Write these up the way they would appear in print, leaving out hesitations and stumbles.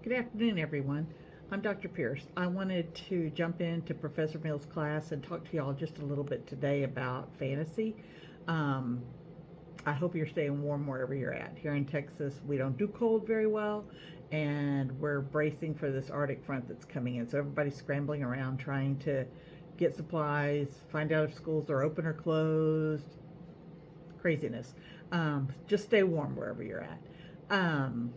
Good afternoon, everyone. I'm Dr. Pierce. I wanted to jump into Professor Mill's class and talk to y'all just a little bit today about fantasy. Um, I hope you're staying warm wherever you're at. Here in Texas, we don't do cold very well, and we're bracing for this Arctic front that's coming in. So everybody's scrambling around trying to get supplies, find out if schools are open or closed. Craziness. Just stay warm wherever you're at. Um,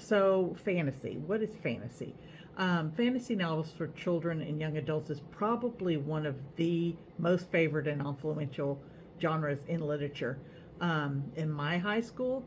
so, fantasy. What is fantasy? Fantasy novels for children and young adults is probably one of the most favored and influential genres in literature. In my high school,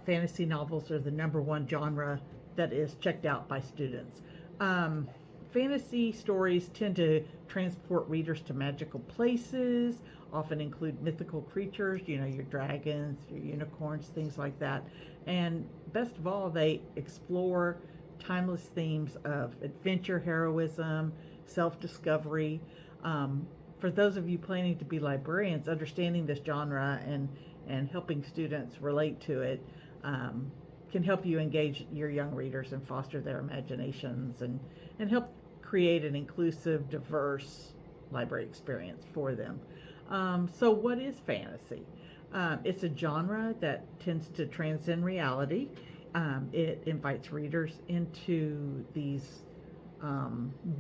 fantasy novels are the number one genre that is checked out by students. Um, Fantasy stories tend to transport readers to magical places, often include mythical creatures, your dragons, your unicorns, things like that. And best of all, they explore timeless themes of adventure, heroism, self discovery. For those of you planning to be librarians, understanding this genre and helping students relate to it can help you engage your young readers and foster their imaginations and help create an inclusive, diverse library experience for them. So, what is fantasy? It's a genre that tends to transcend reality. It invites readers into these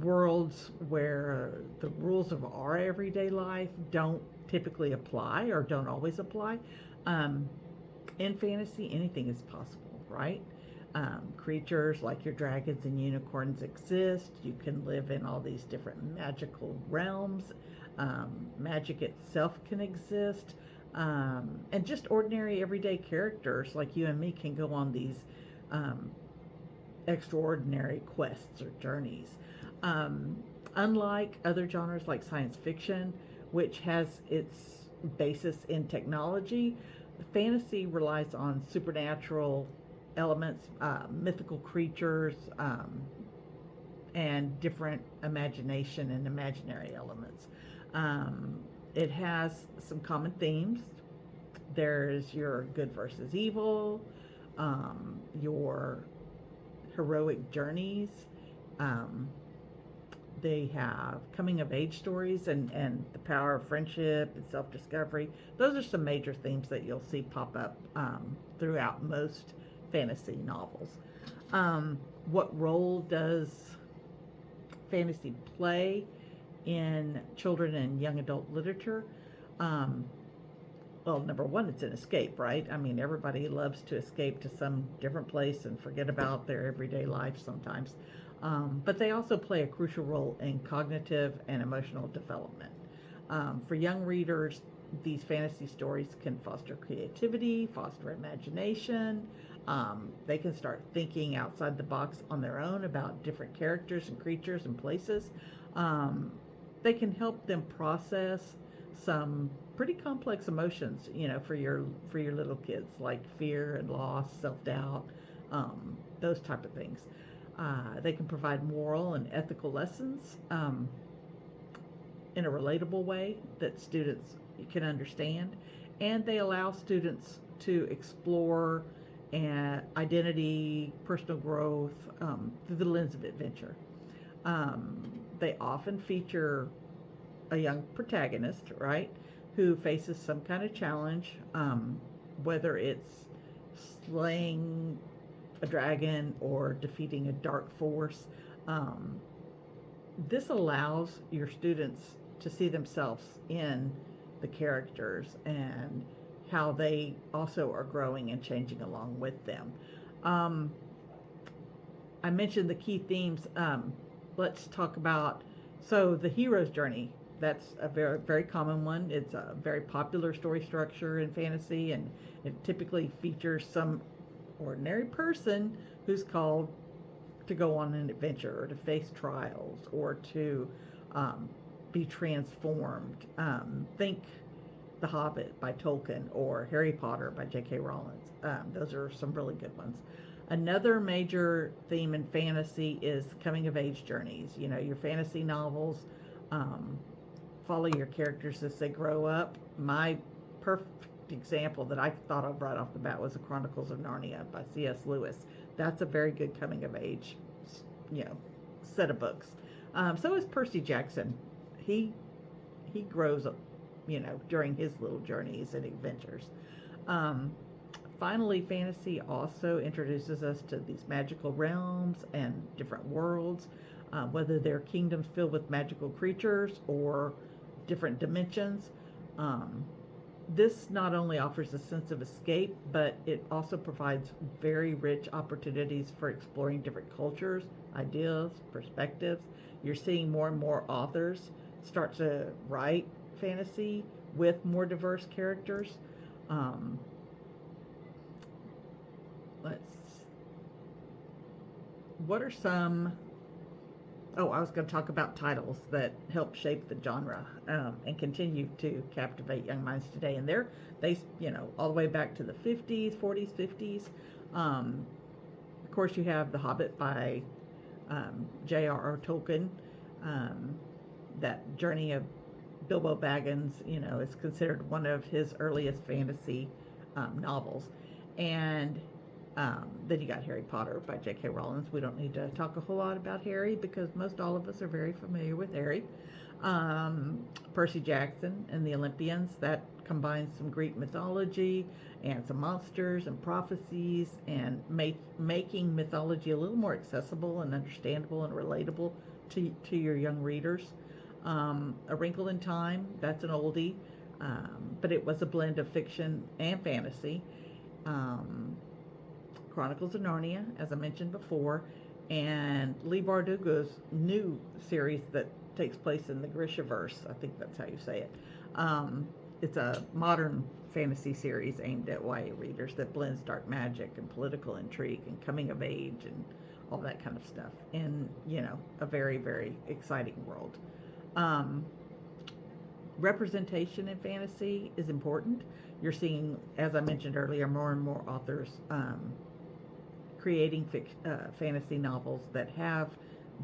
worlds where the rules of our everyday life don't typically apply or don't always apply. Um, in fantasy, anything is possible, right? Creatures like your dragons and unicorns exist. You can live in all these different magical realms. Magic itself can exist. And just ordinary everyday characters like you and me can go on these um, extraordinary quests or journeys. Um, Unlike other genres like science fiction, which has its basis in technology, fantasy relies on supernatural elements, mythical creatures, and different imagination and imaginary elements. Um, it has some common themes. There's your good versus evil, your heroic journeys. Um, they have coming of age stories and the power of friendship and self discovery. Those are some major themes that you'll see pop up throughout most fantasy novels. What role does fantasy play in children and young adult literature? Um, well, number one, it's an escape, right? I mean, everybody loves to escape to some different place and forget about their everyday life sometimes. But they also play a crucial role in cognitive and emotional development. For young readers, these fantasy stories can foster creativity, foster imagination. They can start thinking outside the box on their own about different characters and creatures and places. Um, they can help them process some pretty complex emotions, for your little kids, like fear and loss, self-doubt, those type of things. They can provide moral and ethical lessons in a relatable way that students can understand, and they allow students to explore identity, personal growth through the lens of adventure. They often feature a young protagonist, right, who faces some kind of challenge, whether it's slaying a dragon or defeating a dark force. Um, this allows your students to see themselves in the characters and how they also are growing and changing along with them. Um, I mentioned the key themes. Let's talk about the hero's journey. That's a very very common one. It's a very popular story structure in fantasy, and it typically features some ordinary person who's called to go on an adventure or to face trials or to um, be transformed. Think The Hobbit by Tolkien or Harry Potter by J.K. Rowling. Those are some really good ones. Another major theme in fantasy is coming of age journeys. Your fantasy novels follow your characters as they grow up. My perfect example that I thought of right off the bat was The Chronicles of Narnia by C.S. Lewis. That's a very good coming of age, you know, set of books. So is Percy Jackson. He he grows up, during his little journeys and adventures. Um, Finally, fantasy also introduces us to these magical realms and different worlds, whether they're kingdoms filled with magical creatures or different dimensions. Um, this not only offers a sense of escape, but it also provides very rich opportunities for exploring different cultures, ideas, perspectives. You're seeing more and more authors start to write fantasy with more diverse characters. Um, let's. What are some? Oh, I was going to talk about titles that help shape the genre and continue to captivate young minds today. And all the way back to the 50s, 40s, 50s. Of course, you have The Hobbit by J.R.R. Tolkien. Um, that journey of Bilbo Baggins, is considered one of his earliest fantasy novels. And then you got Harry Potter by J.K. Rowling. We don't need to talk a whole lot about Harry because most all of us are very familiar with Harry. Percy Jackson and the Olympians, that combines some Greek mythology and some monsters and prophecies and making mythology a little more accessible and understandable and relatable to your young readers. A Wrinkle in Time, that's an oldie, but it was a blend of fiction and fantasy. Um, Chronicles of Narnia, as I mentioned before, and Leigh Bardugo's new series that takes place in the Grishaverse. I think that's how you say it. It's a modern fantasy series aimed at YA readers that blends dark magic and political intrigue and coming of age and all that kind of stuff in, a very, very exciting world. Um, Representation in fantasy is important. You're seeing, as I mentioned earlier, more and more authors creating fantasy novels that have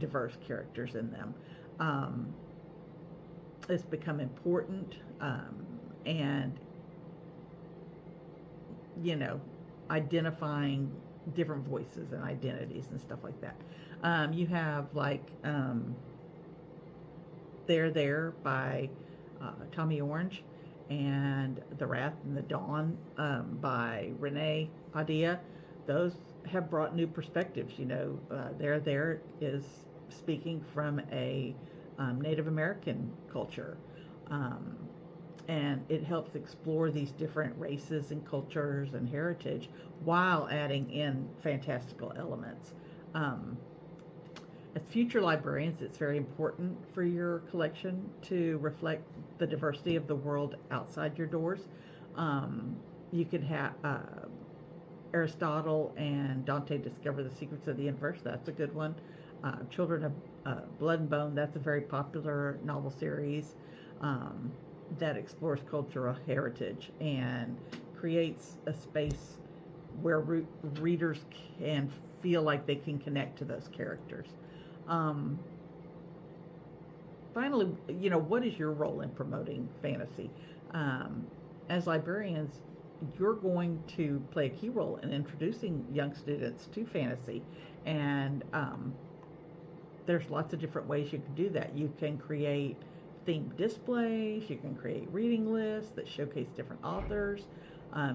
diverse characters in them. It's become important, and identifying different voices and identities and stuff like that. You have They're There by Tommy Orange, and The Wrath and the Dawn by Renee Padilla. Those have brought new perspectives. They're There is speaking from a Native American culture, and it helps explore these different races and cultures and heritage while adding in fantastical elements. As future librarians, it's very important for your collection to reflect the diversity of the world outside your doors. You could have Aristotle and Dante Discover the Secrets of the Universe. That's a good one. Children of Blood and Bone. That's a very popular novel series that explores cultural heritage and creates a space where readers can feel like they can connect to those characters. Finally, what is your role in promoting fantasy? As librarians, you're going to play a key role in introducing young students to fantasy, and there's lots of different ways you can do that. You can create themed displays, you can create reading lists that showcase different authors.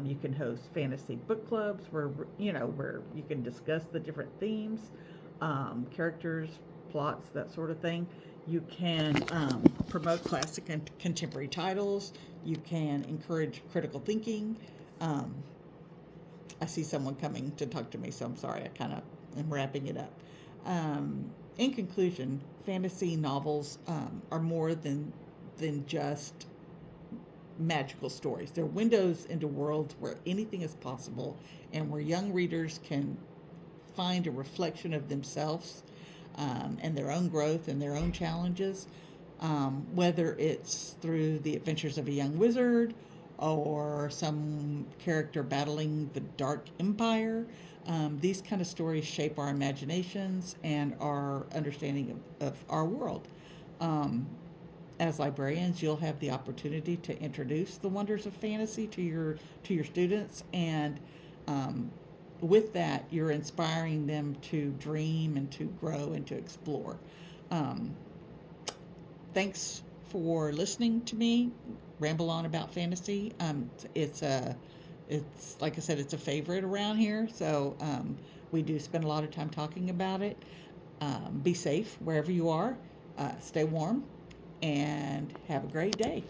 You can host fantasy book clubs where you can discuss the different themes, characters, plots, that sort of thing. You can promote classic and contemporary titles. You can encourage critical thinking. I see someone coming to talk to me, so I'm sorry. I kind of am wrapping it up. In conclusion, fantasy novels are more than just magical stories. They're windows into worlds where anything is possible and where young readers can find a reflection of themselves and their own growth and their own challenges, whether it's through the adventures of a young wizard or some character battling the dark empire. These kind of stories shape our imaginations and our understanding of our world. As librarians, you'll have the opportunity to introduce the wonders of fantasy to your students and with that, you're inspiring them to dream and to grow and to explore. Um, Thanks for listening to me ramble on about fantasy. It's like I said, it's a favorite around here, so we do spend a lot of time talking about it. Be safe wherever you are. Stay warm, and have a great day.